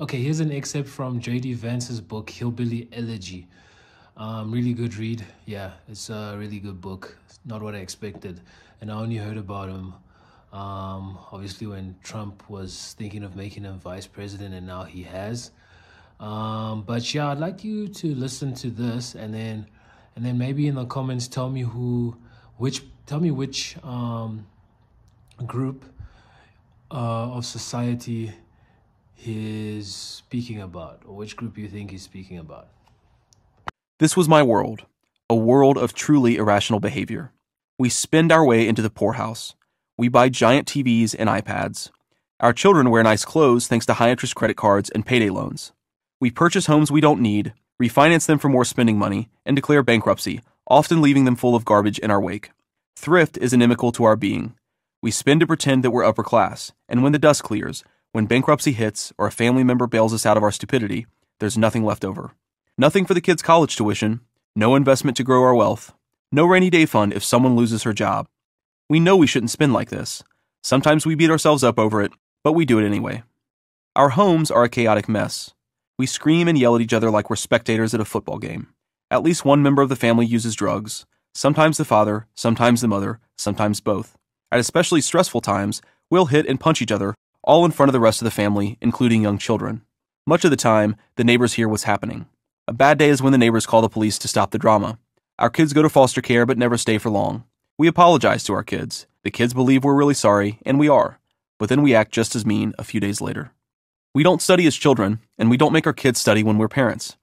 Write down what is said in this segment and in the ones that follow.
Okay, here's an excerpt from JD Vance's book, Hillbilly Elegy. Really good read. Yeah, it's a really good book. Not what I expected. And I only heard about him, obviously, when Trump was thinking of making him vice president, and now he has. But yeah, I'd like you to listen to this, and then maybe in the comments tell me which group of society he's speaking about, or which group you think he's speaking about. This was my world, a world of truly irrational behavior. We spend our way into the poorhouse. We buy giant TVs and iPads. Our children wear nice clothes thanks to high-interest credit cards and payday loans. We purchase homes we don't need, refinance them for more spending money, and declare bankruptcy, often leaving them full of garbage in our wake. Thrift is inimical to our being. We spend to pretend that we're upper class, and when the dust clears, when bankruptcy hits or a family member bails us out of our stupidity, there's nothing left over. Nothing for the kids' college tuition, no investment to grow our wealth, no rainy day fund if someone loses her job. We know we shouldn't spend like this. Sometimes we beat ourselves up over it, but we do it anyway. Our homes are a chaotic mess. We scream and yell at each other like we're spectators at a football game. At least one member of the family uses drugs, sometimes the father, sometimes the mother, sometimes both. At especially stressful times, we'll hit and punch each other, all in front of the rest of the family, including young children. Much of the time, the neighbors hear what's happening. A bad day is when the neighbors call the police to stop the drama. Our kids go to foster care but never stay for long. We apologize to our kids. The kids believe we're really sorry, and we are. But then we act just as mean a few days later. We don't study as children, and we don't make our kids study when we're parents.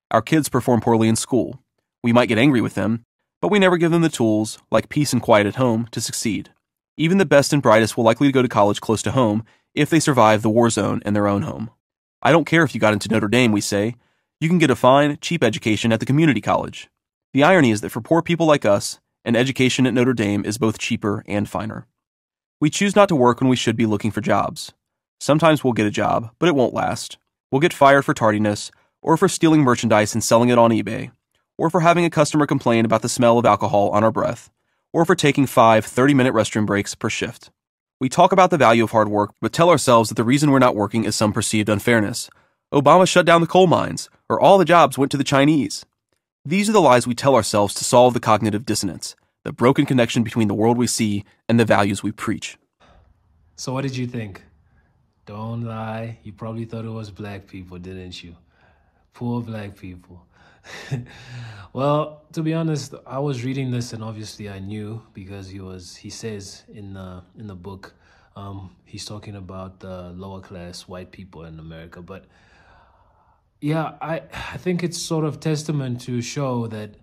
Our kids perform poorly in school. We might get angry with them, but we never give them the tools, like peace and quiet at home, to succeed. Even the best and brightest will likely go to college close to home if they survive the war zone in their own home. I don't care if you got into Notre Dame, we say. You can get a fine, cheap education at the community college. The irony is that for poor people like us, an education at Notre Dame is both cheaper and finer. We choose not to work when we should be looking for jobs. Sometimes we'll get a job, but it won't last. We'll get fired for tardiness, or for stealing merchandise and selling it on eBay, or for having a customer complain about the smell of alcohol on our breath, or for taking 5 30-minute restroom breaks per shift. We talk about the value of hard work, but tell ourselves that the reason we're not working is some perceived unfairness. Obama shut down the coal mines, or all the jobs went to the Chinese. These are the lies we tell ourselves to solve the cognitive dissonance, the broken connection between the world we see and the values we preach. So what did you think? Don't lie, you probably thought it was black people, didn't you? Poor black people. Well, to be honest, I was reading this and obviously I knew, because he says in the book, he's talking about the lower class white people in America. But yeah, I think it's sort of testament to show that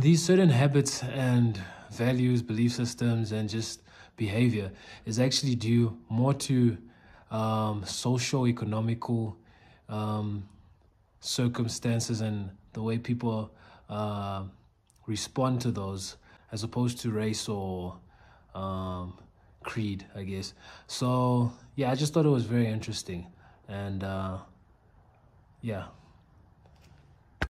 these certain habits and values, belief systems, and just behavior is actually due more to socio-economical circumstances and the way people respond to those, as opposed to race or creed, I guess. So yeah, I just thought it was very interesting. And yeah.